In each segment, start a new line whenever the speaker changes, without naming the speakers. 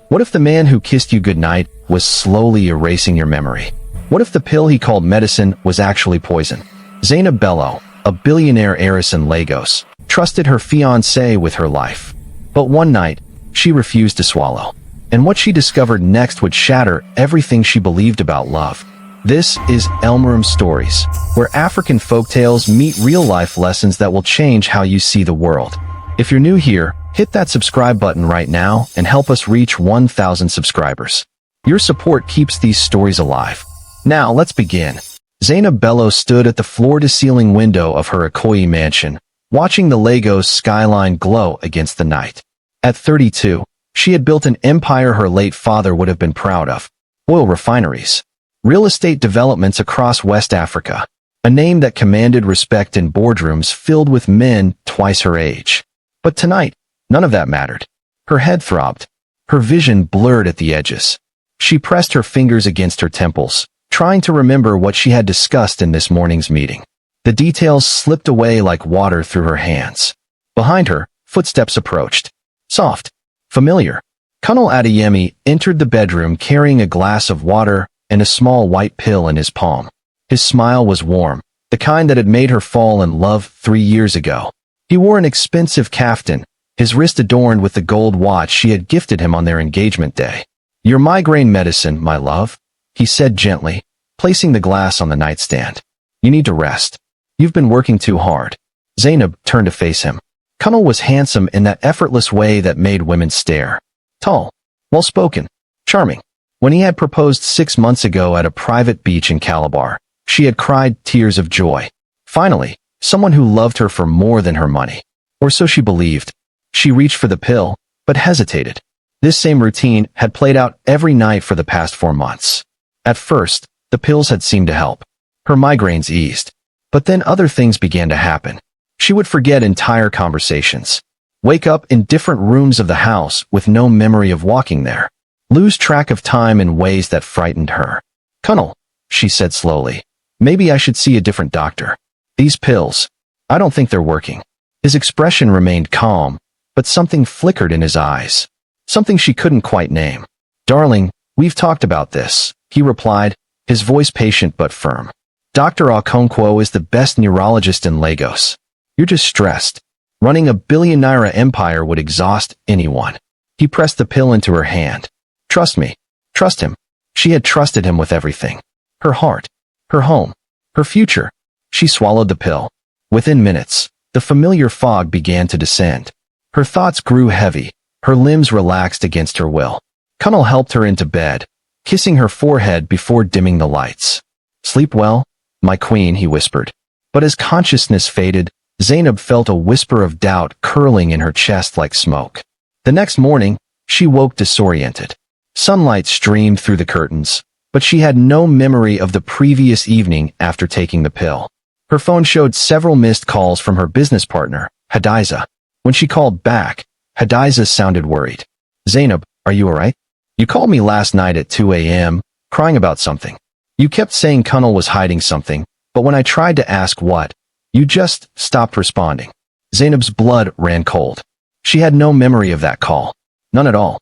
What if the man who kissed you goodnight was slowly erasing your memory? What if the pill he called medicine was actually poison? Zainab Bello, a billionaire heiress in Lagos, trusted her fiancé with her life. But one night, she refused to swallow. And what she discovered next would shatter everything she believed about love. This is Elmarum Stories, where African folktales meet real-life lessons that will change how you see the world. If you're new here, hit that subscribe button right now and help us reach 1,000 subscribers. Your support keeps these stories alive. Now, let's begin. Zainab Bello stood at the floor-to-ceiling window of her Ikoyi mansion, watching the Lagos skyline glow against the night. At 32, she had built an empire her late father would have been proud of. Oil refineries, real estate developments across West Africa, a name that commanded respect in boardrooms filled with men twice her age. But tonight, none of that mattered. Her head throbbed. Her vision blurred at the edges. She pressed her fingers against her temples, trying to remember what she had discussed in this morning's meeting. The details slipped away like water through her hands. Behind her, footsteps approached. Soft. Familiar. Colonel Adeyemi entered the bedroom carrying a glass of water and a small white pill in his palm. His smile was warm, the kind that had made her fall in love 3 years ago. He wore an expensive kaftan, his wrist adorned with the gold watch she had gifted him on their engagement day. "Your migraine medicine, my love," he said gently, placing the glass on the nightstand. "You need to rest. You've been working too hard." Zainab turned to face him. Colonel was handsome in that effortless way that made women stare. Tall, well-spoken, charming. When he had proposed 6 months ago at a private beach in Calabar, she had cried tears of joy. Finally, someone who loved her for more than her money. Or so she believed. She reached for the pill, but hesitated. This same routine had played out every night for the past 4 months. At first, the pills had seemed to help. Her migraines eased. But then other things began to happen. She would forget entire conversations. Wake up in different rooms of the house with no memory of walking there. Lose track of time in ways that frightened her. "Colonel," she said slowly, "maybe I should see a different doctor. These pills, I don't think they're working." His expression remained calm, but something flickered in his eyes. Something she couldn't quite name. "Darling, we've talked about this," he replied, his voice patient but firm. "Dr. Okonkwo is the best neurologist in Lagos. You're just stressed. Running a billionaire empire would exhaust anyone." He pressed the pill into her hand. "Trust me. Trust him." She had trusted him with everything. Her heart, her home, her future. She swallowed the pill. Within minutes, the familiar fog began to descend. Her thoughts grew heavy, her limbs relaxed against her will. Colonel helped her into bed, kissing her forehead before dimming the lights. "Sleep well, my queen," he whispered. But as consciousness faded, Zainab felt a whisper of doubt curling in her chest like smoke. The next morning, she woke disoriented. Sunlight streamed through the curtains, but she had no memory of the previous evening after taking the pill. Her phone showed several missed calls from her business partner, Hadiza. When she called back, Hadiza sounded worried. "Zainab, are you alright? You called me last night at 2 a.m., crying about something. You kept saying Colonel was hiding something, but when I tried to ask what, you just stopped responding." Zainab's blood ran cold. She had no memory of that call. None at all.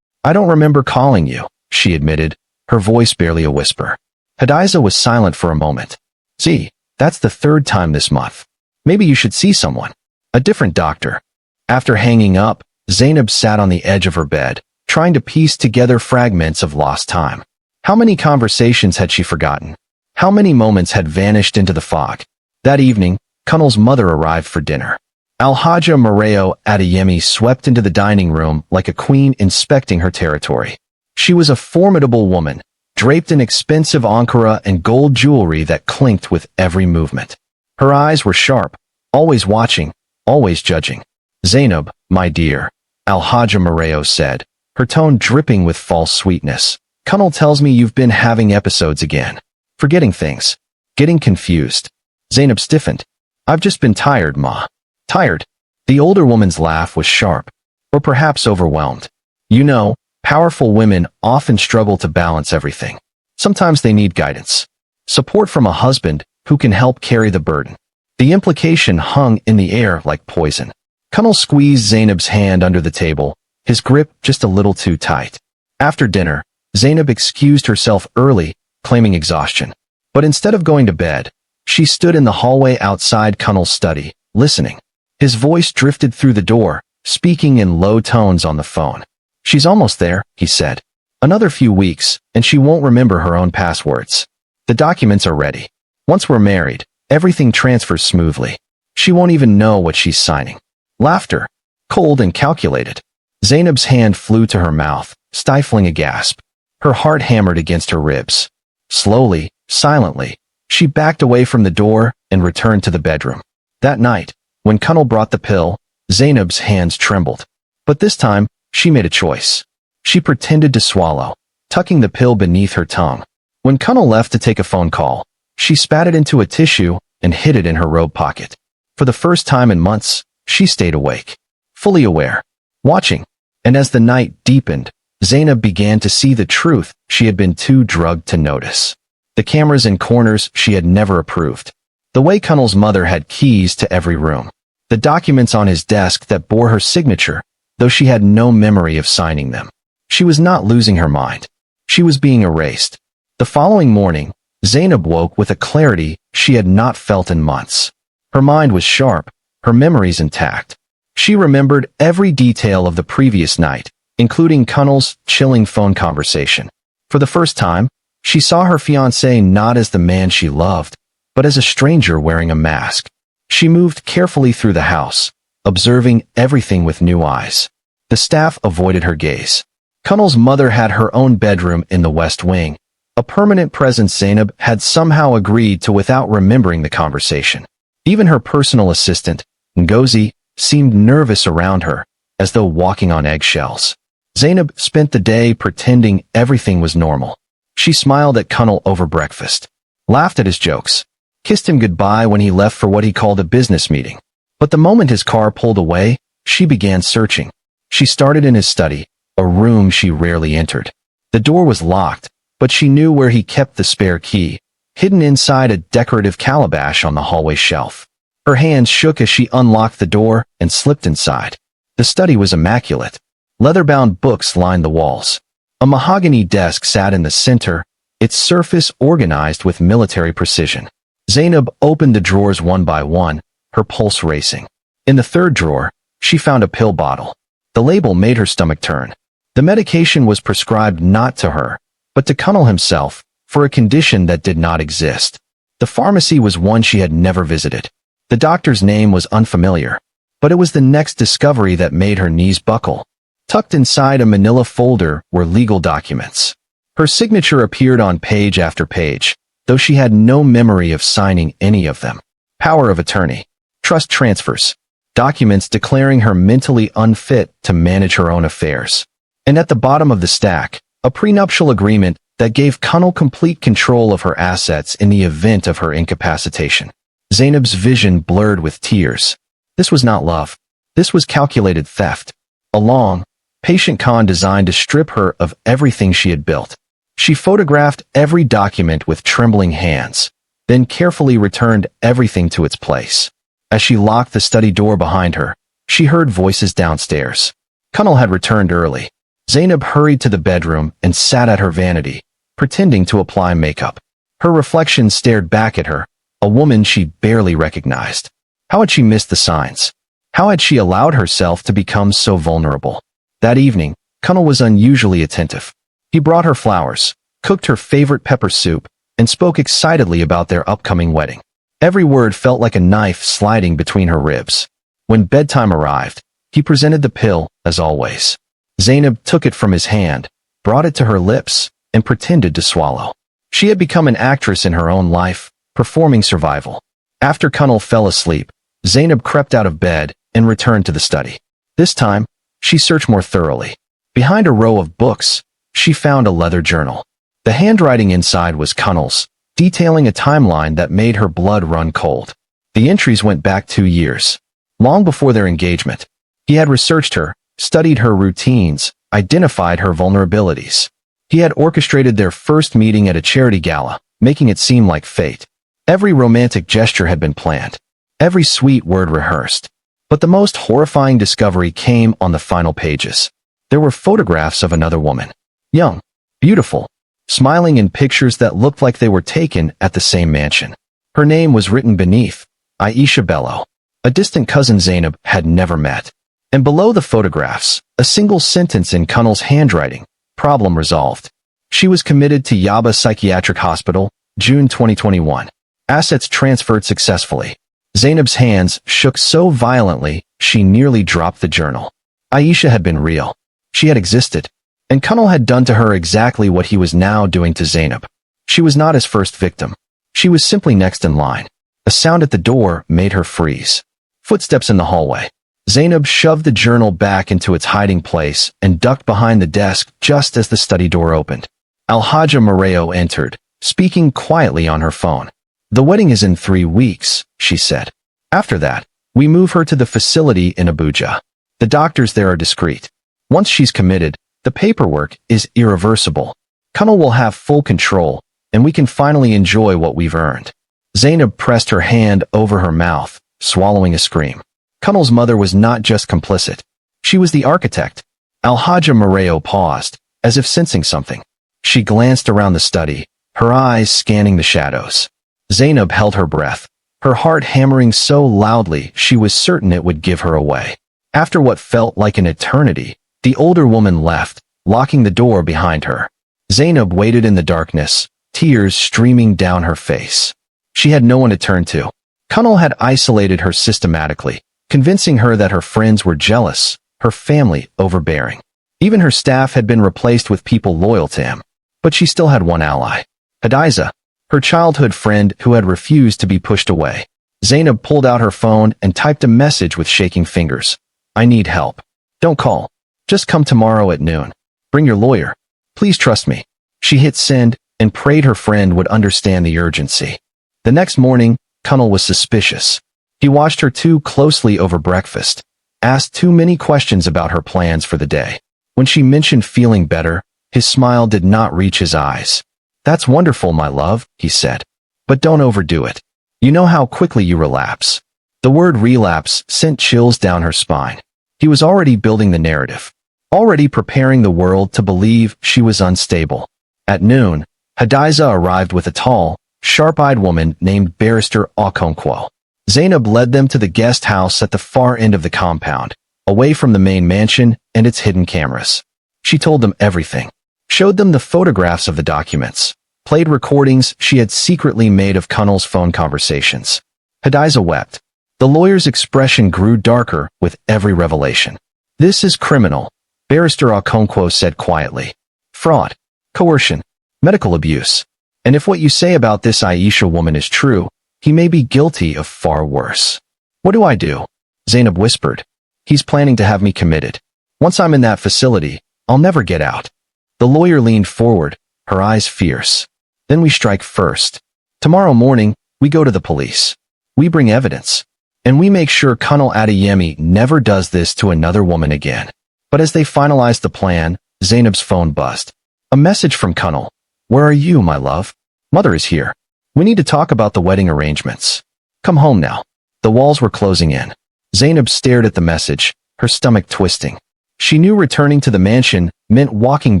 I don't remember calling you," she admitted, her voice barely a whisper. Hadiza was silent for a moment. "See, that's the 3rd time this month. Maybe you should see someone. A different doctor." After hanging up, Zainab sat on the edge of her bed, trying to piece together fragments of lost time. How many conversations had she forgotten? How many moments had vanished into the fog? That evening, Colonel's mother arrived for dinner. Alhaja Mareo Adeyemi swept into the dining room like a queen inspecting her territory. She was a formidable woman, draped in expensive ankara and gold jewelry that clinked with every movement. Her eyes were sharp, always watching, always judging. "Zainab, my dear," Alhaja Mareo said, her tone dripping with false sweetness. "Colonel tells me you've been having episodes again. Forgetting things. Getting confused." Zainab stiffened. "I've just been tired, Ma." "Tired?" The older woman's laugh was sharp, or perhaps overwhelmed. "You know, powerful women often struggle to balance everything. Sometimes they need guidance. Support from a husband who can help carry the burden." The implication hung in the air like poison. Colonel squeezed Zainab's hand under the table, his grip just a little too tight. After dinner, Zainab excused herself early, claiming exhaustion. But instead of going to bed, she stood in the hallway outside Kunal's study, listening. His voice drifted through the door, speaking in low tones on the phone. "She's almost there," he said. "Another few weeks, and she won't remember her own passwords. The documents are ready. Once we're married, everything transfers smoothly. She won't even know what she's signing." Laughter, cold and calculated. Zainab's hand flew to her mouth, stifling a gasp. Her heart hammered against her ribs. Slowly, silently, she backed away from the door and returned to the bedroom. That night, when Kunal brought the pill, Zainab's hands trembled. But this time, she made a choice. She pretended to swallow, tucking the pill beneath her tongue. When Kunal left to take a phone call, she spat it into a tissue and hid it in her robe pocket. For the first time in months, she stayed awake, fully aware, watching. And as the night deepened, Zainab began to see the truth she had been too drugged to notice. The cameras in corners she had never approved. The way Kunal's mother had keys to every room. The documents on his desk that bore her signature, though she had no memory of signing them. She was not losing her mind. She was being erased. The following morning, Zainab woke with a clarity she had not felt in months. Her mind was sharp, her memories intact. She remembered every detail of the previous night, including Kunal's chilling phone conversation. For the first time, she saw her fiancé not as the man she loved, but as a stranger wearing a mask. She moved carefully through the house, observing everything with new eyes. The staff avoided her gaze. Kunal's mother had her own bedroom in the West Wing, a permanent presence Zainab had somehow agreed to without remembering the conversation. Even her personal assistant, Ngozi, seemed nervous around her, as though walking on eggshells. Zainab spent the day pretending everything was normal. She smiled at Kunal over breakfast, laughed at his jokes, kissed him goodbye when he left for what he called a business meeting. But the moment his car pulled away, she began searching. She started in his study, a room she rarely entered. The door was locked, but she knew where he kept the spare key, hidden inside a decorative calabash on the hallway shelf. Her hands shook as she unlocked the door and slipped inside. The study was immaculate. Leather-bound books lined the walls. A mahogany desk sat in the center, its surface organized with military precision. Zainab opened the drawers one by one, her pulse racing. In the third drawer, she found a pill bottle. The label made her stomach turn. The medication was prescribed not to her, but to Kunal himself, for a condition that did not exist. The pharmacy was one she had never visited. The doctor's name was unfamiliar, but it was the next discovery that made her knees buckle. Tucked inside a manila folder were legal documents. Her signature appeared on page after page, though she had no memory of signing any of them. Power of attorney, trust transfers, documents declaring her mentally unfit to manage her own affairs. And at the bottom of the stack, a prenuptial agreement that gave Kunal complete control of her assets in the event of her incapacitation. Zainab's vision blurred with tears. This was not love. This was calculated theft. A long, patient con designed to strip her of everything she had built. She photographed every document with trembling hands, then carefully returned everything to its place. As she locked the study door behind her, she heard voices downstairs. Kunal had returned early. Zainab hurried to the bedroom and sat at her vanity, pretending to apply makeup. Her reflection stared back at her, a woman she barely recognized. How had she missed the signs? How had she allowed herself to become so vulnerable? That evening, Kunal was unusually attentive. He brought her flowers, cooked her favorite pepper soup, and spoke excitedly about their upcoming wedding. Every word felt like a knife sliding between her ribs. When bedtime arrived, he presented the pill, as always. Zainab took it from his hand, brought it to her lips, and pretended to swallow. She had become an actress in her own life, performing survival. After Kunal fell asleep, Zainab crept out of bed and returned to the study. This time, she searched more thoroughly. Behind a row of books, she found a leather journal. The handwriting inside was Kunal's, detailing a timeline that made her blood run cold. The entries went back 2 years, long before their engagement. He had researched her, studied her routines, identified her vulnerabilities. He had orchestrated their first meeting at a charity gala, making it seem like fate. Every romantic gesture had been planned, every sweet word rehearsed. But the most horrifying discovery came on the final pages. There were photographs of another woman. Young, beautiful, smiling in pictures that looked like they were taken at the same mansion. Her name was written beneath, Aisha Bello. A distant cousin Zainab had never met. And below the photographs, a single sentence in Kunal's handwriting, problem resolved. She was committed to Yaba Psychiatric Hospital, June 2021. Assets transferred successfully. Zainab's hands shook so violently, she nearly dropped the journal. Aisha had been real. She had existed. And Kunal had done to her exactly what he was now doing to Zainab. She was not his first victim. She was simply next in line. A sound at the door made her freeze. Footsteps in the hallway. Zainab shoved the journal back into its hiding place and ducked behind the desk just as the study door opened. Alhaja Moreo entered, speaking quietly on her phone. The wedding is in 3 weeks, she said. After that, we move her to the facility in Abuja. The doctors there are discreet. Once she's committed, the paperwork is irreversible. Kunal will have full control, and we can finally enjoy what we've earned. Zainab pressed her hand over her mouth, swallowing a scream. Kunal's mother was not just complicit. She was the architect. Alhaja Moreo paused, as if sensing something. She glanced around the study, her eyes scanning the shadows. Zainab held her breath, her heart hammering so loudly she was certain it would give her away. After what felt like an eternity, the older woman left, locking the door behind her. Zainab waited in the darkness, tears streaming down her face. She had no one to turn to. Kunal had isolated her systematically, convincing her that her friends were jealous, her family overbearing. Even her staff had been replaced with people loyal to him. But she still had one ally. Hadiza, her childhood friend who had refused to be pushed away. Zainab pulled out her phone and typed a message with shaking fingers. I need help. Don't call. Just come tomorrow at noon. Bring your lawyer. Please trust me. She hit send and prayed her friend would understand the urgency. The next morning, Kunal was suspicious. He watched her too closely over breakfast, asked too many questions about her plans for the day. When she mentioned feeling better, his smile did not reach his eyes. That's wonderful, my love, he said. But don't overdo it. You know how quickly you relapse. The word relapse sent chills down her spine. He was already building the narrative, already preparing the world to believe she was unstable. At noon, Hadiza arrived with a tall, sharp-eyed woman named Barrister Okonkwo. Zainab led them to the guest house at the far end of the compound, away from the main mansion and its hidden cameras. She told them everything, showed them the photographs of the documents, played recordings she had secretly made of Kunal's phone conversations. Hadiza wept. The lawyer's expression grew darker with every revelation. This is criminal, Barrister Okonkwo said quietly. Fraud, coercion, medical abuse. And if what you say about this Aisha woman is true, he may be guilty of far worse. What do I do? Zainab whispered. He's planning to have me committed. Once I'm in that facility, I'll never get out. The lawyer leaned forward, her eyes fierce. Then we strike first. Tomorrow morning, we go to the police. We bring evidence. And we make sure Kunal Adeyemi never does this to another woman again. But as they finalized the plan, Zainab's phone buzzed. A message from Kunal. Where are you, my love? Mother is here. We need to talk about the wedding arrangements. Come home now. The walls were closing in. Zainab stared at the message, her stomach twisting. She knew returning to the mansion meant walking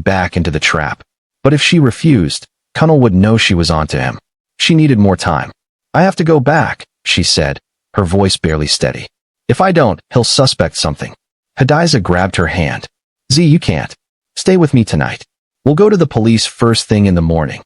back into the trap. But if she refused, Kunal would know she was onto him. She needed more time. I have to go back, she said, her voice barely steady. If I don't, he'll suspect something. Hadiza grabbed her hand. Z, you can't. Stay with me tonight. We'll go to the police first thing in the morning.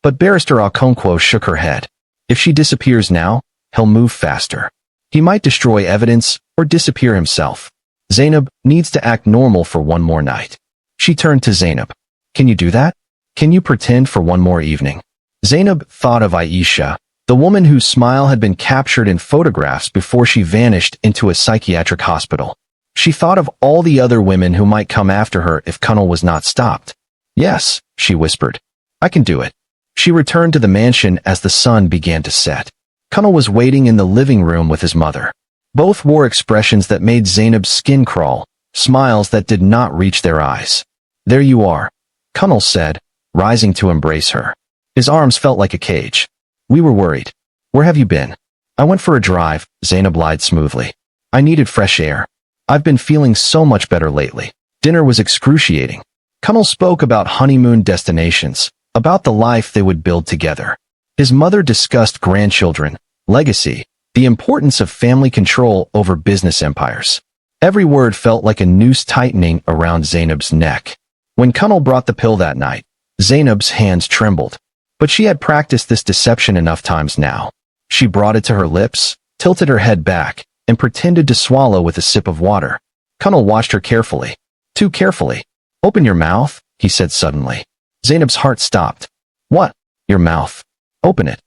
But Barrister Okonkwo shook her head. If she disappears now, he'll move faster. He might destroy evidence or disappear himself. Zainab needs to act normal for one more night. She turned to Zainab. Can you do that? Can you pretend for one more evening? Zainab thought of Aisha, the woman whose smile had been captured in photographs before she vanished into a psychiatric hospital. She thought of all the other women who might come after her if Kunal was not stopped. Yes, she whispered. I can do it. She returned to the mansion as the sun began to set. Kunal was waiting in the living room with his mother. Both wore expressions that made Zainab's skin crawl, smiles that did not reach their eyes. There you are, Kunal said, rising to embrace her. His arms felt like a cage. We were worried. Where have you been? I went for a drive, Zainab lied smoothly. I needed fresh air. I've been feeling so much better lately. Dinner was excruciating. Kunal spoke about honeymoon destinations, about the life they would build together. His mother discussed grandchildren, legacy, the importance of family control over business empires. Every word felt like a noose tightening around Zainab's neck. When Kunal brought the pill that night, Zainab's hands trembled. But she had practiced this deception enough times now. She brought it to her lips, tilted her head back, and pretended to swallow with a sip of water. Kunal watched her carefully. Too carefully. "Open your mouth," he said suddenly. Zainab's heart stopped. "What? Your mouth? Open it."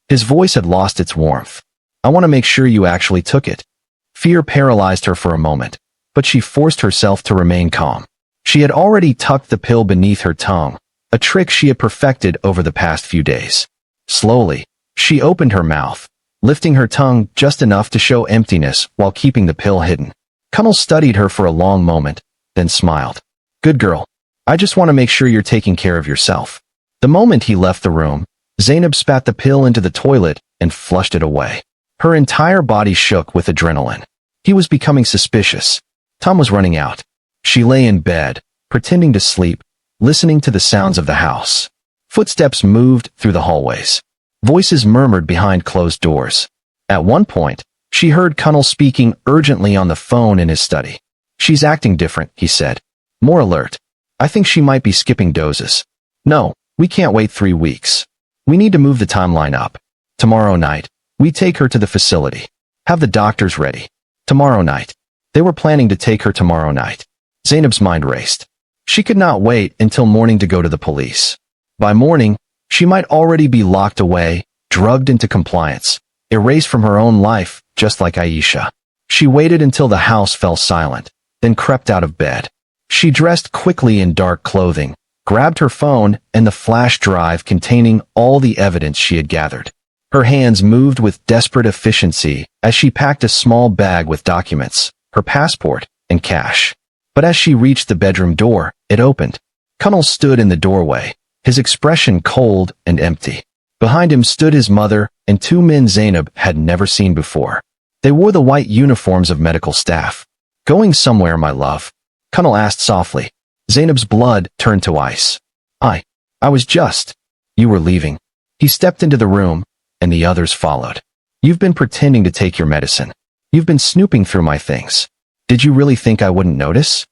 His voice had lost its warmth. "I want to make sure you actually took it." Fear paralyzed her for a moment, but she forced herself to remain calm. She had already tucked the pill beneath her tongue, a trick she had perfected over the past few days. Slowly, she opened her mouth, lifting her tongue just enough to show emptiness while keeping the pill hidden. Kunal studied her for a long moment, then smiled. "Good girl. I just want to make sure you're taking care of yourself." The moment he left the room, Zainab spat the pill into the toilet and flushed it away. Her entire body shook with adrenaline. He was becoming suspicious. Time was running out. She lay in bed, pretending to sleep, listening to the sounds of the house. Footsteps moved through the hallways. Voices murmured behind closed doors. At one point, she heard Kunal speaking urgently on the phone in his study. "She's acting different," he said. "More alert. I think she might be skipping doses. No, we can't wait 3 weeks. We need to move the timeline up. Tomorrow night, we take her to the facility. Have the doctors ready. Tomorrow night." They were planning to take her tomorrow night. Zainab's mind raced. She could not wait until morning to go to the police. By morning, she might already be locked away, drugged into compliance, erased from her own life, just like Aisha. She waited until the house fell silent, then crept out of bed. She dressed quickly in dark clothing, grabbed her phone and the flash drive containing all the evidence she had gathered. Her hands moved with desperate efficiency as she packed a small bag with documents, her passport, and cash. But as she reached the bedroom door, it opened. Kunal stood in the doorway, his expression cold and empty. Behind him stood his mother and 2 men Zainab had never seen before. They wore the white uniforms of medical staff. "Going somewhere, my love?" Kunal asked softly. Zainab's blood turned to ice. I was just. You were leaving." He stepped into the room, and the others followed. "You've been pretending to take your medicine. You've been snooping through my things. Did you really think I wouldn't notice?"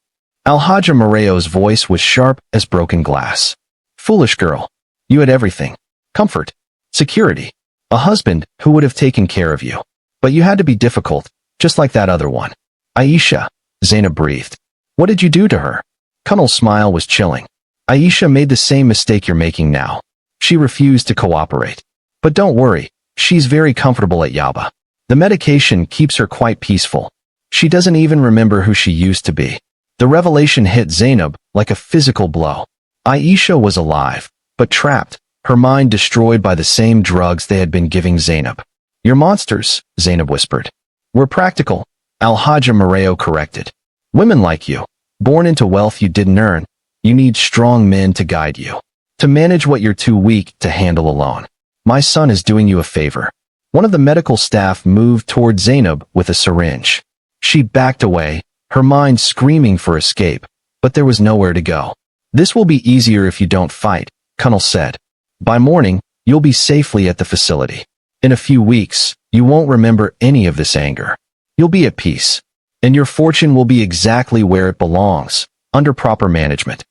Alhaja Moreo's voice was sharp as broken glass. "Foolish girl. You had everything. Comfort. Security. A husband who would have taken care of you. But you had to be difficult, just like that other one." "Aisha," Zainab breathed. "What did you do to her?" Kunal's smile was chilling. "Aisha made the same mistake you're making now. She refused to cooperate. But don't worry, she's very comfortable at Yaba. The medication keeps her quite peaceful. She doesn't even remember who she used to be." The revelation hit Zainab like a physical blow. Aisha was alive, but trapped, her mind destroyed by the same drugs they had been giving Zainab. "You're monsters," Zainab whispered. "We're practical," Alhaja Moreo corrected. "Women like you, born into wealth you didn't earn, you need strong men to guide you, to manage what you're too weak to handle alone. My son is doing you a favor." One of the medical staff moved toward Zainab with a syringe. She backed away, her mind screaming for escape, but there was nowhere to go. "This will be easier if you don't fight," Kunal said. "By morning, you'll be safely at the facility. In a few weeks, you won't remember any of this anger. You'll be at peace, and your fortune will be exactly where it belongs, under proper management."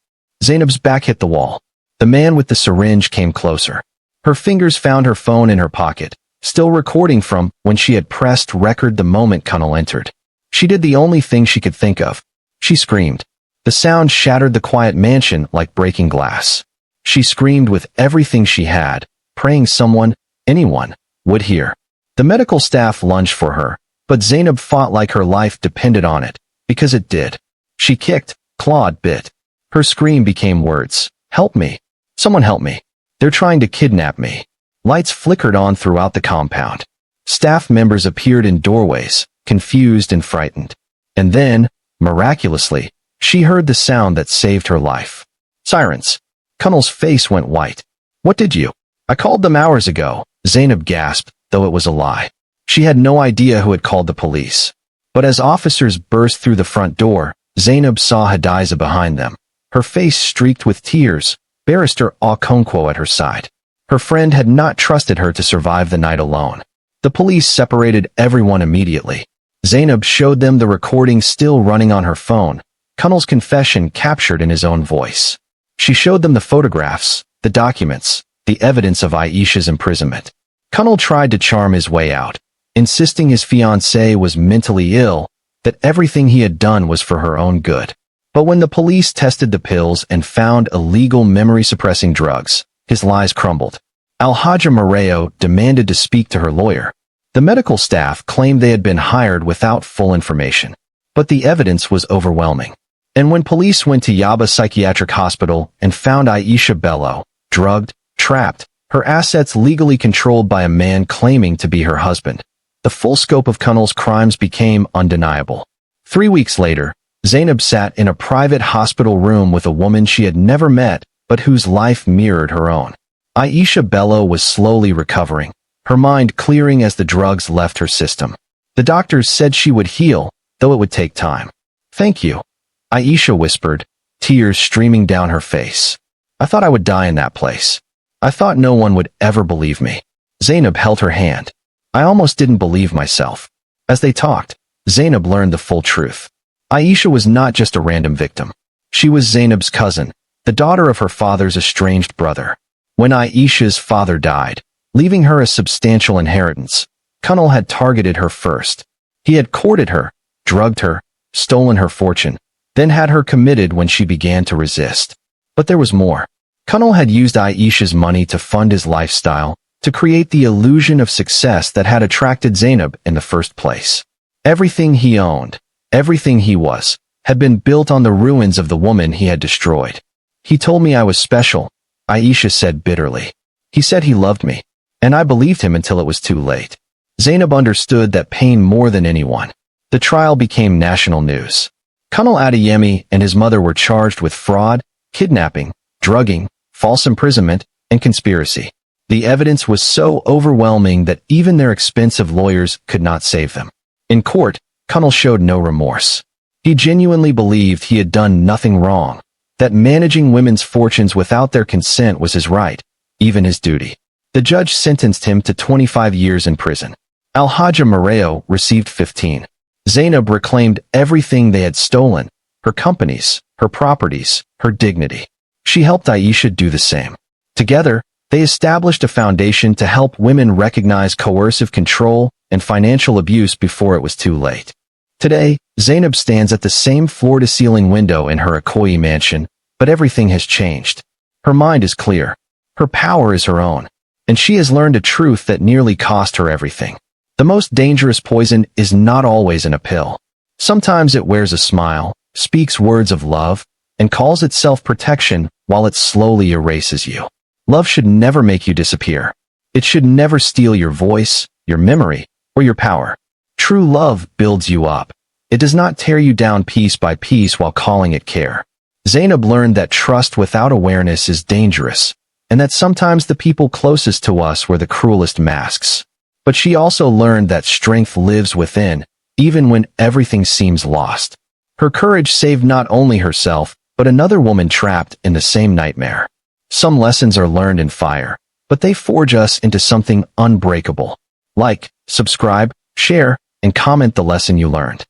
Zainab's back hit the wall. The man with the syringe came closer. Her fingers found her phone in her pocket, still recording from when she had pressed record the moment Kunal entered. She did the only thing she could think of. She screamed. The sound shattered the quiet mansion like breaking glass. She screamed with everything she had, praying someone, anyone, would hear. The medical staff lunged for her, but Zainab fought like her life depended on it, because it did. She kicked, clawed, bit. Her scream became words. "Help me. Someone help me. They're trying to kidnap me." Lights flickered on throughout the compound. Staff members appeared in doorways, confused and frightened. And then, miraculously, she heard the sound that saved her life. Sirens. Kunal's face went white. "What did you?" "I called them hours ago," Zainab gasped, though it was a lie. She had no idea who had called the police. But as officers burst through the front door, Zainab saw Hadiza behind them, her face streaked with tears, Barrister Okonkwo at her side. Her friend had not trusted her to survive the night alone. The police separated everyone immediately. Zainab showed them the recording still running on her phone, Kunal's confession captured in his own voice. She showed them the photographs, the documents, the evidence of Aisha's imprisonment. Kunal tried to charm his way out, insisting his fiancée was mentally ill, that everything he had done was for her own good. But when the police tested the pills and found illegal memory-suppressing drugs, his lies crumbled. Alhaja Moreo demanded to speak to her lawyer. The medical staff claimed they had been hired without full information. But the evidence was overwhelming. And when police went to Yaba Psychiatric Hospital and found Aisha Bello, drugged, trapped, her assets legally controlled by a man claiming to be her husband, the full scope of Kunal's crimes became undeniable. 3 weeks later, Zainab sat in a private hospital room with a woman she had never met, but whose life mirrored her own. Aisha Bello was slowly recovering, her mind clearing as the drugs left her system. The doctors said she would heal, though it would take time. "Thank you," Aisha whispered, tears streaming down her face. "I thought I would die in that place. I thought no one would ever believe me." Zainab held her hand. "I almost didn't believe myself." As they talked, Zainab learned the full truth. Aisha was not just a random victim. She was Zainab's cousin, the daughter of her father's estranged brother. When Aisha's father died, leaving her a substantial inheritance, Kunal had targeted her first. He had courted her, drugged her, stolen her fortune, then had her committed when she began to resist. But there was more. Kunal had used Aisha's money to fund his lifestyle, to create the illusion of success that had attracted Zainab in the first place. Everything he owned, everything he was, had been built on the ruins of the woman he had destroyed. "He told me I was special," Aisha said bitterly. "He said he loved me, and I believed him until it was too late." Zainab understood that pain more than anyone. The trial became national news. Kunal Adeyemi and his mother were charged with fraud, kidnapping, drugging, false imprisonment, and conspiracy. The evidence was so overwhelming that even their expensive lawyers could not save them. In court, Kunal showed no remorse. He genuinely believed he had done nothing wrong, that managing women's fortunes without their consent was his right, even his duty. The judge sentenced him to 25 years in prison. Alhaja Moreo received 15. Zainab reclaimed everything they had stolen, her companies, her properties, her dignity. She helped Aisha do the same. Together, they established a foundation to help women recognize coercive control and financial abuse before it was too late. Today, Zainab stands at the same floor-to-ceiling window in her Ikoyi mansion, but everything has changed. Her mind is clear. Her power is her own, and she has learned a truth that nearly cost her everything. The most dangerous poison is not always in a pill. Sometimes it wears a smile, speaks words of love, and calls itself protection while it slowly erases you. Love should never make you disappear. It should never steal your voice, your memory, or your power. True love builds you up. It does not tear you down piece by piece while calling it care. Zainab learned that trust without awareness is dangerous, and that sometimes the people closest to us wear the cruelest masks. But she also learned that strength lives within, even when everything seems lost. Her courage saved not only herself, but another woman trapped in the same nightmare. Some lessons are learned in fire, but they forge us into something unbreakable. Like, subscribe, share, and comment the lesson you learned.